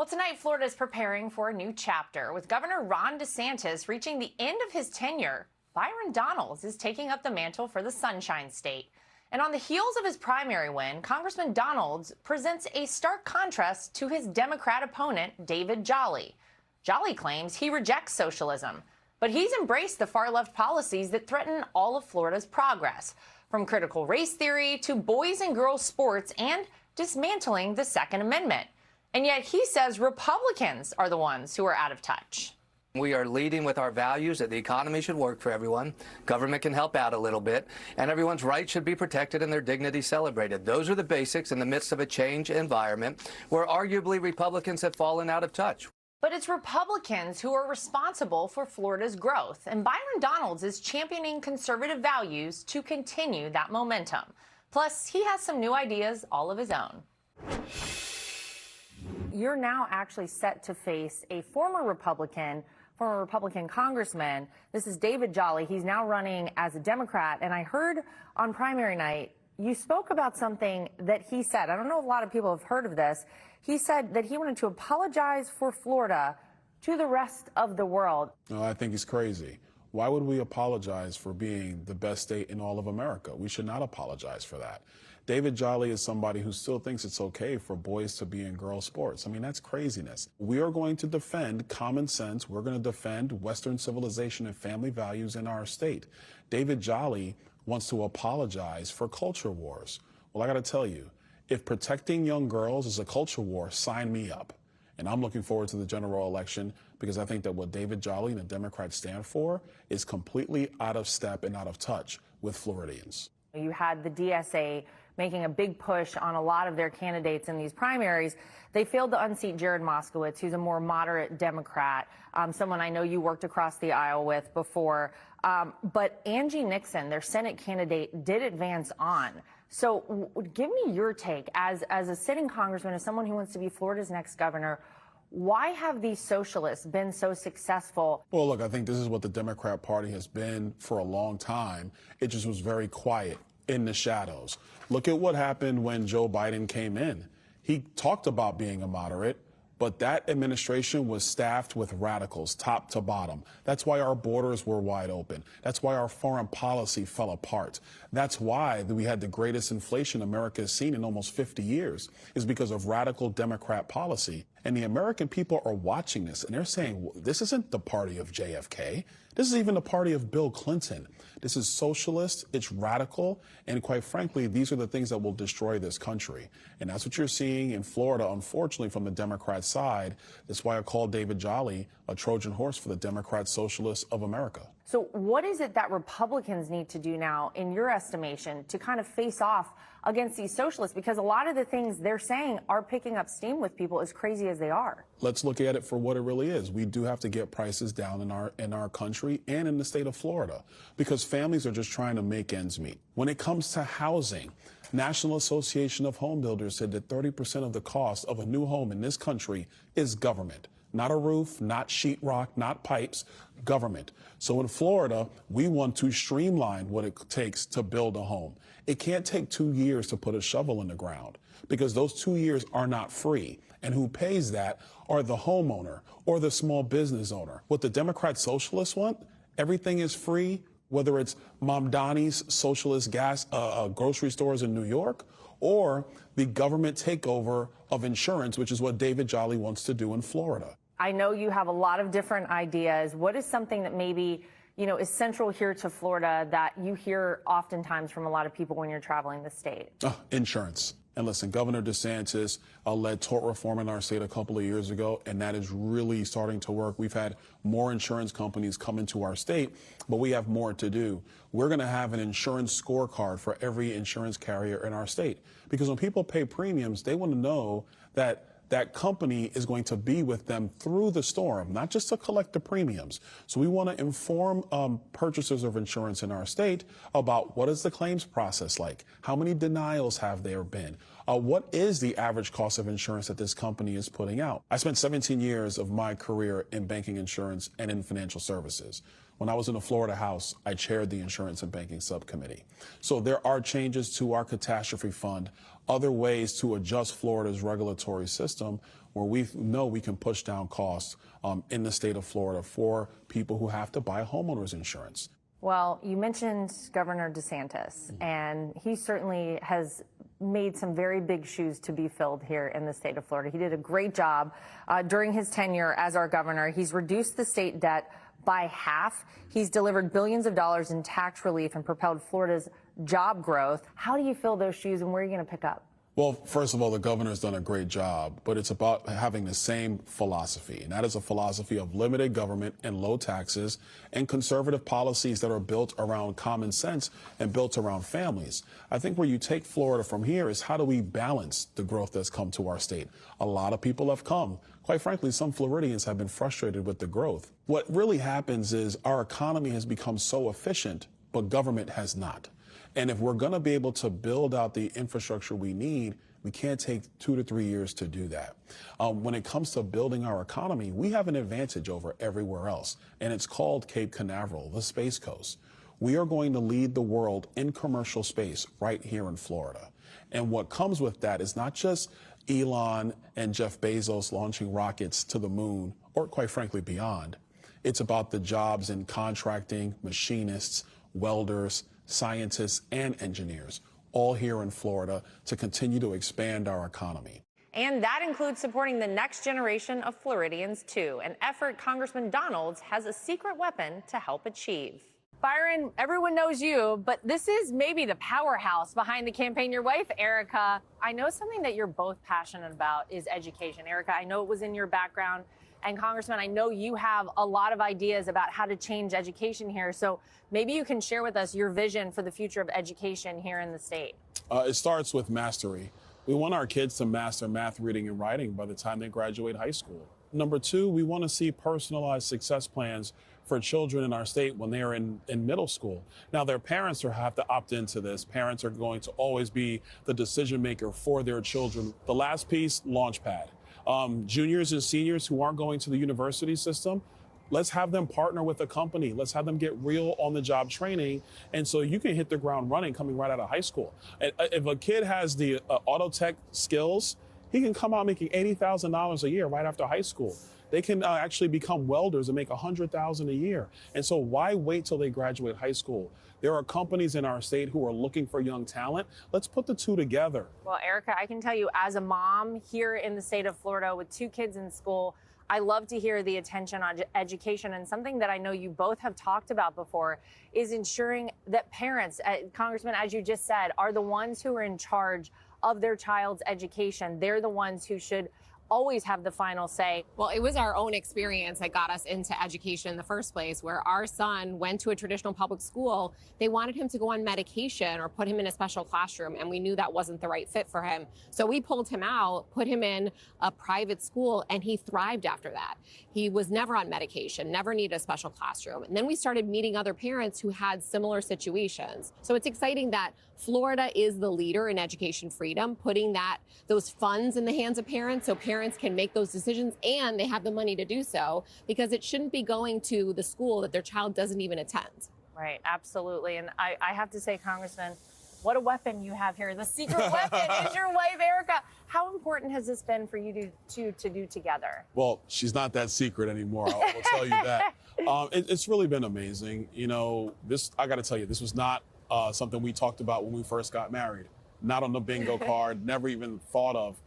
Well, tonight, Florida is preparing for a new chapter. With Governor Ron DeSantis reaching the end of his tenure, Byron Donalds is taking up the mantle for the Sunshine State. And on the heels of his primary win, Congressman Donalds presents a stark contrast to his Democrat opponent, David Jolly. Jolly claims he rejects socialism, but he's embraced the far-left policies that threaten all of Florida's progress, from critical race theory to boys and girls sports and dismantling the Second Amendment. And yet he says Republicans are the ones who are out of touch. We are leading with our values that the economy should work for everyone, government can help out a little bit, and everyone's rights should be protected and their dignity celebrated. Those are the basics in the midst of a change environment where arguably Republicans have fallen out of touch. But it's Republicans who are responsible for Florida's growth, and Byron Donalds is championing conservative values to continue that momentum. Plus, he has some new ideas all of his own. You're now actually set to face a former Republican congressman. This is David Jolly. He's now running as a Democrat. And I heard on primary night, you spoke about something that he said. I don't know if a lot of people have heard of this. He said that he wanted to apologize for Florida to the rest of the world. No, I think he's crazy. Why would we apologize for being the best state in all of America? We should not apologize for that. David Jolly is somebody who still thinks it's okay for boys to be in girls' sports. I mean, that's craziness. We are going to defend common sense. We're going to defend Western civilization and family values in our state. David Jolly wants to apologize for culture wars. Well, I got to tell you, if protecting young girls is a culture war, sign me up. And I'm looking forward to the general election because I think that what David Jolly and the Democrats stand for is completely out of step and out of touch with Floridians. You had the DSA making a big push on a lot of their candidates in these primaries. They failed to unseat Jared Moskowitz, who's a more moderate Democrat, someone I know you worked across the aisle with before. But Angie Nixon, their Senate candidate, did advance on. So give me your take as a sitting congressman, as someone who wants to be Florida's next governor. Why have these socialists been so successful? Well, look, I think this is what the Democrat Party has been for a long time. It just was very quiet in the shadows. Look at what happened when Joe Biden came in. He talked about being a moderate, but that administration was staffed with radicals, top to bottom. That's why our borders were wide open. That's why our foreign policy fell apart. That's why we had the greatest inflation America has seen in almost 50 years, is because of radical Democrat policy. And the American people are watching this, and they're saying, this isn't the party of JFK. This is even the party of Bill Clinton. This is socialist, it's radical, and quite frankly, these are the things that will destroy this country. And that's what you're seeing in Florida, unfortunately, from the Democrat side. That's why I call David Jolly a Trojan horse for the Democrat Socialists of America. So what is it that Republicans need to do now, in your estimation, to kind of face off against these socialists? Because a lot of the things they're saying are picking up steam with people, as crazy as they are. Let's look at it for what it really is. We do have to get prices down in our country and in the state of Florida, because families are just trying to make ends meet. When it comes to housing, National Association of Home Builders said that 30% of the cost of a new home in this country is government. Not a roof, not sheetrock, not pipes, government. So in Florida, we want to streamline what it takes to build a home. It can't take 2 years to put a shovel in the ground, because those 2 years are not free. And who pays that are the homeowner or the small business owner. What the Democrat socialists want, everything is free, whether it's Mamdani's socialist grocery stores in New York, or the government takeover of insurance, which is what David Jolly wants to do in Florida. I know you have a lot of different ideas. What is something that maybe, is central here to Florida that you hear oftentimes from a lot of people when you're traveling the state? Insurance. And listen, Governor DeSantis led tort reform in our state a couple of years ago, and that is really starting to work. We've had more insurance companies come into our state, but we have more to do. We're going to have an insurance scorecard for every insurance carrier in our state, because when people pay premiums, they want to know that that company is going to be with them through the storm, not just to collect the premiums. So we want to inform purchasers of insurance in our state about what is the claims process like, how many denials have there been, what is the average cost of insurance that this company is putting out. I spent 17 years of my career in banking, insurance, and in financial services. When I was in the Florida House, I chaired the Insurance and Banking Subcommittee. So there are changes to our catastrophe fund, other ways to adjust Florida's regulatory system where we know we can push down costs in the state of Florida for people who have to buy homeowners insurance. Well, you mentioned Governor DeSantis, and he certainly has made some very big shoes to be filled here in the state of Florida. He did a great job during his tenure as our governor. He's reduced the state debt by half. He's delivered billions of dollars in tax relief and propelled Florida's job growth. How do you fill those shoes, and where are you going to pick up? Well, first of all, the governor's done a great job, but it's about having the same philosophy, and that is a philosophy of limited government and low taxes and conservative policies that are built around common sense and built around families. I think where you take Florida from here is how do we balance the growth that's come to our state? A lot of people have come. Quite frankly, some Floridians have been frustrated with the growth. What really happens is our economy has become so efficient, but government has not. And if we're going to be able to build out the infrastructure we need, we can't take 2 to 3 years to do that. When it comes to building our economy, we have an advantage over everywhere else, and it's called Cape Canaveral, the Space Coast. We are going to lead the world in commercial space right here in Florida. And what comes with that is not just Elon and Jeff Bezos launching rockets to the moon, or quite frankly, beyond. It's about the jobs in contracting, machinists, welders, scientists, and engineers, all here in Florida, to continue to expand our economy. And that includes supporting the next generation of Floridians, too, an effort Congressman Donalds has a secret weapon to help achieve. Byron, everyone knows you, but this is maybe the powerhouse behind the campaign. Your wife, Erika, I know something that you're both passionate about is education. Erika, I know it was in your background. And Congressman, I know you have a lot of ideas about how to change education here. So maybe you can share with us your vision for the future of education here in the state. It starts with mastery. We want our kids to master math, reading, and writing by the time they graduate high school. Number two, we want to see personalized success plans for children in our state when they are in middle school. Now, their parents have to opt into this. Parents are going to always be the decision maker for their children. The last piece, Launchpad. Juniors and seniors who aren't going to the university system, let's have them partner with a company. Let's have them get real on-the-job training. And so you can hit the ground running coming right out of high school. If a kid has the auto tech skills, he can come out making $80,000 a year right after high school. They can actually become welders and make $100,000 a year. And so why wait till they graduate high school? There are companies in our state who are looking for young talent. Let's put the two together. Well, Erika, I can tell you as a mom here in the state of Florida with 2 kids in school, I love to hear the attention on education. And something that I know you both have talked about before is ensuring that parents, Congressman, as you just said, are the ones who are in charge of their child's education. They're the ones who should always have the final say. Well, it was our own experience that got us into education in the first place, where our son went to a traditional public school. They wanted him to go on medication or put him in a special classroom, and we knew that wasn't the right fit for him. So we pulled him out, put him in a private school, and he thrived after that. He was never on medication, never needed a special classroom. And then we started meeting other parents who had similar situations. So it's exciting that Florida is the leader in education freedom, putting those funds in the hands of parents so parents can make those decisions and they have the money to do so, because it shouldn't be going to the school that their child doesn't even attend. Right, absolutely. And I have to say, Congressman, what a weapon you have here. The secret weapon is your wife, Erika. How important has this been for you to do together? Well, she's not that secret anymore. I will tell you that. It's really been amazing. You know, I got to tell you, this was not something we talked about when we first got married. Not on the bingo card, never even thought of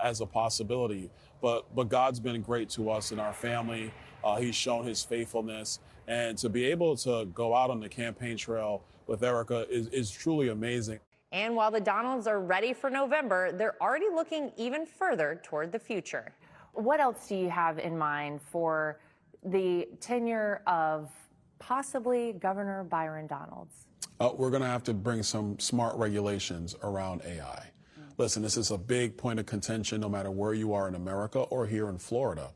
as a possibility. But God's been great to us and our family. He's shown his faithfulness. And to be able to go out on the campaign trail with Erika is truly amazing. And while the Donalds are ready for November, they're already looking even further toward the future. What else do you have in mind for the tenure of possibly Governor Byron Donalds? We're going to have to bring some smart regulations around AI. Listen, this is a big point of contention no matter where you are in America or here in Florida.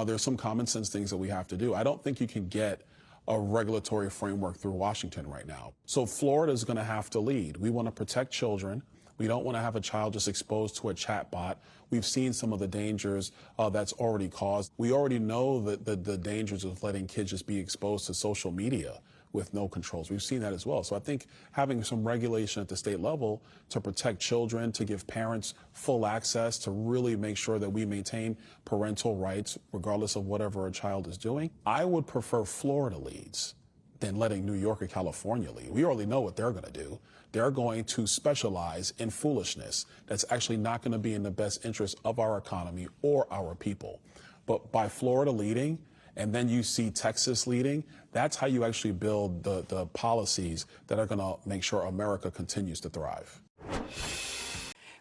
There's some common sense things that we have to do. I don't think you can get a regulatory framework through Washington right now. So Florida is going to have to lead. We want to protect children. We don't want to have a child just exposed to a chat bot. We've seen some of the dangers that's already caused. We already know that the dangers of letting kids just be exposed to social media with no controls. We've seen that as well. So I think having some regulation at the state level to protect children, to give parents full access, to really make sure that we maintain parental rights regardless of whatever a child is doing. I would prefer Florida leads than letting New York or California lead. We already know what they're going to do. They're going to specialize in foolishness that's actually not going to be in the best interest of our economy or our people. But by Florida leading, and then you see Texas leading, that's how you actually build the policies that are going to make sure America continues to thrive.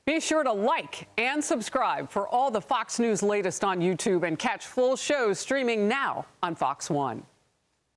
Be sure to like and subscribe for all the Fox News latest on YouTube and catch full shows streaming now on Fox One.